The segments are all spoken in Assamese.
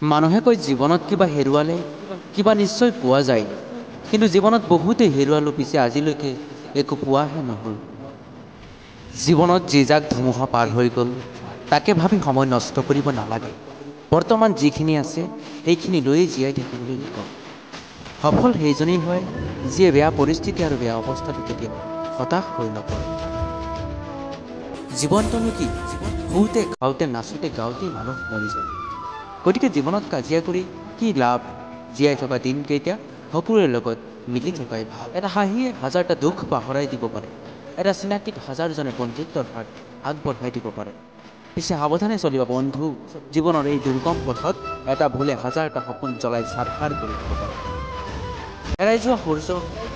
মানুহে কয় জীৱনত কিবা হেৰুৱালে কিবা নিশ্চয় পোৱা যায়, কিন্তু জীৱনত বহুতেই হেৰুৱালোঁ, পিছে আজিলৈকে একো পোৱাহে নহ'ল। জীৱনত যি যাক ধুমুহা পাৰ হৈ গ'ল তাকে ভাবি সময় নষ্ট কৰিব নালাগে। বৰ্তমান যিখিনি আছে সেইখিনি লৈয়ে জীয়াই থাকিবলৈ শিকক। সফল সেইজনেই হয় যিয়ে বেয়া পৰিস্থিতি আৰু বেয়া অৱস্থাটো কেতিয়াও হতাশ হৈ নপৰে। জীৱনটোনো কি? শুওঁতে খাওঁতে নাচোঁতে গাওঁতেই মানুহ মৰি যায়। গতিকে জীৱনত কাজিয়া কৰি কি লাভ? জীয়াই থকা দিনকেইটা সকলোৰে লগত মিলি থকাই ভাল। এটা হাঁহিয়ে হাজাৰটা দুখ পাহৰাই দিব পাৰে। এটা চিনাকিত হাজাৰজনে বন্ধুত্বৰ হাত আগবঢ়াই দিব পাৰে। পিছে সাৱধানে চলিবা বন্ধু, জীৱনৰ এই দুৰ্গম পথত এটা ভুলে হাজাৰটা সপোন জ্বলাই ছাৰখাৰ কৰি দিব পাৰে। হেৰাই যোৱা সূৰ্য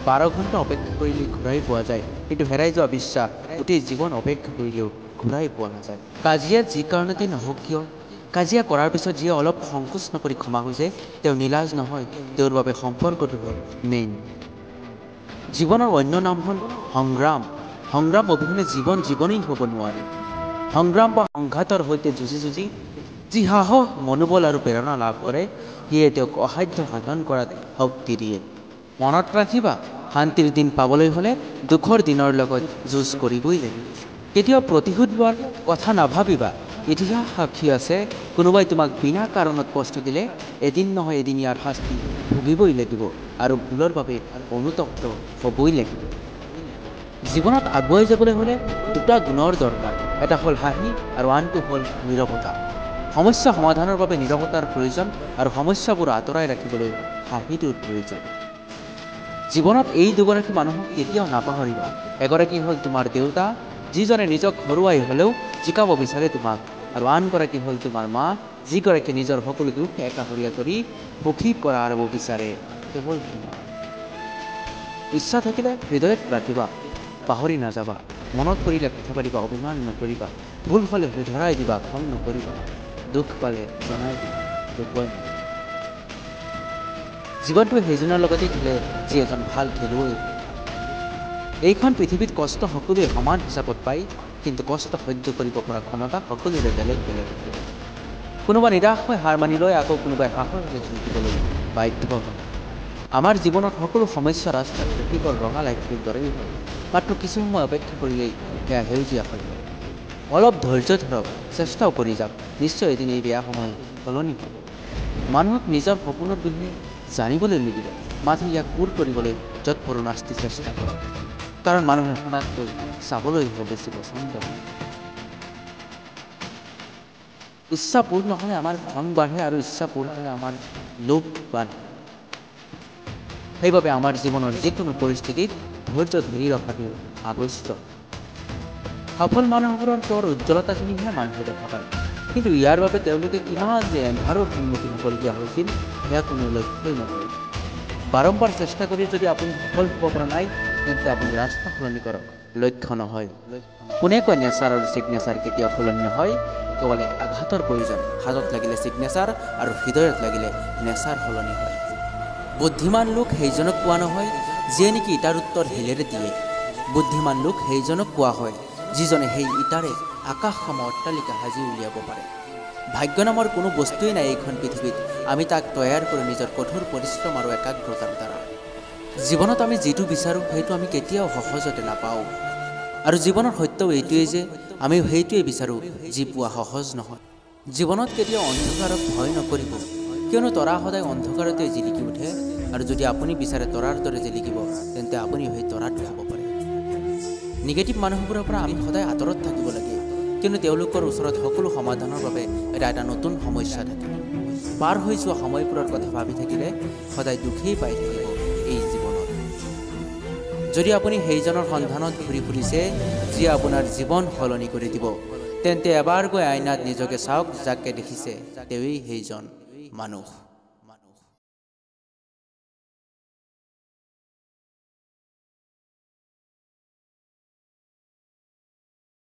12 ঘণ্টা অপেক্ষা কৰিলে ঘূৰাই পোৱা যায়, কিন্তু হেৰাই যোৱা বিশ্বাস গোটেই জীৱন অপেক্ষা কৰিলেও ঘূৰাই পোৱা নাযায়। কাজিয়া যি কাৰণতেই নহওক কিয়, কাজিয়া কৰাৰ পিছত যিয়ে অলপ সংকোচ নকৰি ক্ষমা কৰিছে তেওঁ নীলাজ নহয়, তেওঁৰ বাবে সম্পৰ্কটো হ'ল মেইন। জীৱনৰ অন্য নাম হ'ল সংগ্ৰাম। সংগ্ৰাম অবিহনে জীৱনেই হ'ব নোৱাৰে। সংগ্ৰাম বা সংঘাতৰ সৈতে যুঁজি যুঁজি যি সাহস, মনোবল আৰু প্ৰেৰণা লাভ কৰে সিয়ে তেওঁক অসাধ্য সাধন কৰাত শক্তি দিয়ে। মনত ৰাখিবা, শান্তিৰ দিন পাবলৈ হ'লে দুখৰ দিনৰ লগত যুঁজ কৰিবই লাগিব। কেতিয়াও প্ৰতিশোধ লোৱাৰ কথা নাভাবিবা। ইতিহাস সাক্ষী আছে, কোনোবাই তোমাক বিনা কাৰণত কষ্ট দিলে এদিন নহয় এদিন ইয়াৰ শাস্তি ভুগিবই লাগিব, আৰু ভুলৰ বাবে অনুতপ্ত হ'বই লাগিব। জীৱনত আগুৱাই যাবলৈ হ'লে দুটা গুণৰ দৰকাৰ, এটা হ'ল হাঁহি আৰু আনটো হ'ল নীৰৱতা। সমস্যা সমাধানৰ বাবে নীৰৱতাৰ প্ৰয়োজন, আৰু সমস্যাবোৰ আঁতৰাই ৰাখিবলৈ হাঁহিটোৰ প্ৰয়োজন। জীৱনত এই দুগৰাকী মানুহক কেতিয়াও নাপাহৰিবা। এগৰাকী হ'ল তোমাৰ দেউতা, যিজনে নিজক হৰুৱাই হ'লেও জিকাব বিচাৰে তোমাক, আৰু আনগৰাকী হ'ল তোমাৰ মা, যিগৰাকীয়ে নিজৰ সকলো দুখ একাষৰীয়া কৰি সুখী কৰাব বিচাৰে কেৱল তোমাক। ইচ্ছা থাকিলে হৃদয়ত ৰাখিবা, পাহৰি নাযাবা। মনত পৰিলে কথা পাতিবা, অভিমান নকৰিবা। ভুল হ'লে শুধৰাই দিবা, খং নকৰিবা। দুখ পালে জনাই দিবা, লুকুৱাই নাৰাখিবা। জীৱনটোৱে সেইজনৰ লগতেই খেলে যি এজন ভাল খেলুৱৈ। এইখন পৃথিৱীত কষ্ট সকলোৱে সমান হিচাপত পায়, কিন্তু কষ্ট সহ্য কৰিব পৰা ক্ষমতা সকলোৰে বেলেগ বেলেগ। কোনোবা নিৰাশ হৈ হাৰ মানি লয়, আকৌ কোনোবাই সাহসেৰে যুঁজিবলৈ বাধ্য হয়। আমাৰ জীৱনত সকলো সমস্যা ৰাস্তাত ট্ৰেফিকৰ ৰঙা লাইটটোৰ দৰেই হয়, মাত্ৰ কিছু সময় অপেক্ষা কৰিলেই সেয়া সেউজীয়া হৈ যায়। অলপ ধৈৰ্য ধৰক, চেষ্টাও কৰি যাওক, নিশ্চয় এদিন এই বেয়া সময় সলনি হ'ব। মানুহক নিজৰ সপোনৰ বিষয়ে জানিবলৈ নিদিব, মাথো ইয়াক পূৰ কৰিবলৈ যৎপৰোনাস্তি চেষ্টা কৰক। কাৰণ মানুহে শুনাতকৈ চাবলৈহে বেছি পচন্দ কৰে। ইচ্ছা পূৰ নহ'লে আমাৰ খং বাঢ়ে, আৰু ইচ্ছা পূৰ হ'লে আমাৰ লোভ বাঢ়ে। সেইবাবে আমাৰ জীৱনৰ যিকোনো পৰিস্থিতিত ধৈৰ্য ধৰি ৰখাটো আৱশ্যক। সফল মানুহবোৰৰ তেওঁৰ উজ্জ্বলতাখিনিহে মানুহে দেখা পায়, কিন্তু ইয়াৰ বাবে তেওঁলোকে কিমান যে এন্ধাৰৰ সন্মুখীন হ'বলগীয়া হৈছিল সেয়া কোনো লক্ষ্যই নকৰে। বাৰম্বাৰ চেষ্টা কৰি যদি আপুনি সফল হ'ব পৰা নাই, তেন্তে আপুনি ৰাস্তা সলনি কৰক, লক্ষ্য নহয়। কোনে কয় নেচাৰ আৰু ছিগনেচাৰ কেতিয়াও সলনি নহয়? কেৱল এক আঘাতৰ প্ৰয়োজন। হাতত লাগিলে ছিগনেচাৰ আৰু হৃদয়ত লাগিলে নেচাৰ সলনি হয়। বুদ্ধিমান লোক সেইজনক কোৱা নহয় যিয়ে নেকি ইটাৰ উত্তৰ শিলেৰে দিয়ে। বুদ্ধিমান লোক সেইজনক কোৱা হয় যিজনে সেই ইটাৰে আকাশ সম অট্টালিকা সাজি উলিয়াব পাৰে। ভাগ্য নামৰ কোনো বস্তুৱেই নাই এইখন পৃথিৱীত, আমি তাক তৈয়াৰ কৰোঁ নিজৰ কঠোৰ পৰিশ্ৰম আৰু একাগ্ৰতাৰ দ্বাৰা। জীৱনত আমি যিটো বিচাৰোঁ সেইটো আমি কেতিয়াও সহজতে নাপাওঁ, আৰু জীৱনৰ সত্যও এইটোৱেই যে আমি সেইটোৱেই বিচাৰোঁ যি পোৱা সহজ নহয়। জীৱনত কেতিয়াও অন্ধকাৰক ভয় নকৰিব, কিয়নো তৰা সদায় অন্ধকাৰতে জিলিকি উঠে, আৰু যদি আপুনি বিচাৰে তৰাৰ দৰে জিলিকিব, তেন্তে আপুনি সেই তৰাটো হ'ব পাৰে। নিগেটিভ মানুহবোৰৰ পৰা আমি সদায় আঁতৰত থাকিব লাগে, কিয়নো তেওঁলোকৰ ওচৰত সকলো সমাধানৰ বাবে এটা নতুন সমস্যা থাকে। পাৰ হৈ যোৱা সময়বোৰৰ কথা ভাবি থাকিলে সদায় দুখেই পাই থাকিব এই জীৱনত। যদি আপুনি সেইজনৰ সন্ধানত ঘূৰি ফুৰিছে যিয়ে আপোনাৰ জীৱন সলনি কৰি দিব, তেন্তে এবাৰ গৈ আইনাত নিজকে চাওক, যাকে দেখিছে তেওঁৱেই সেইজন মানুহ।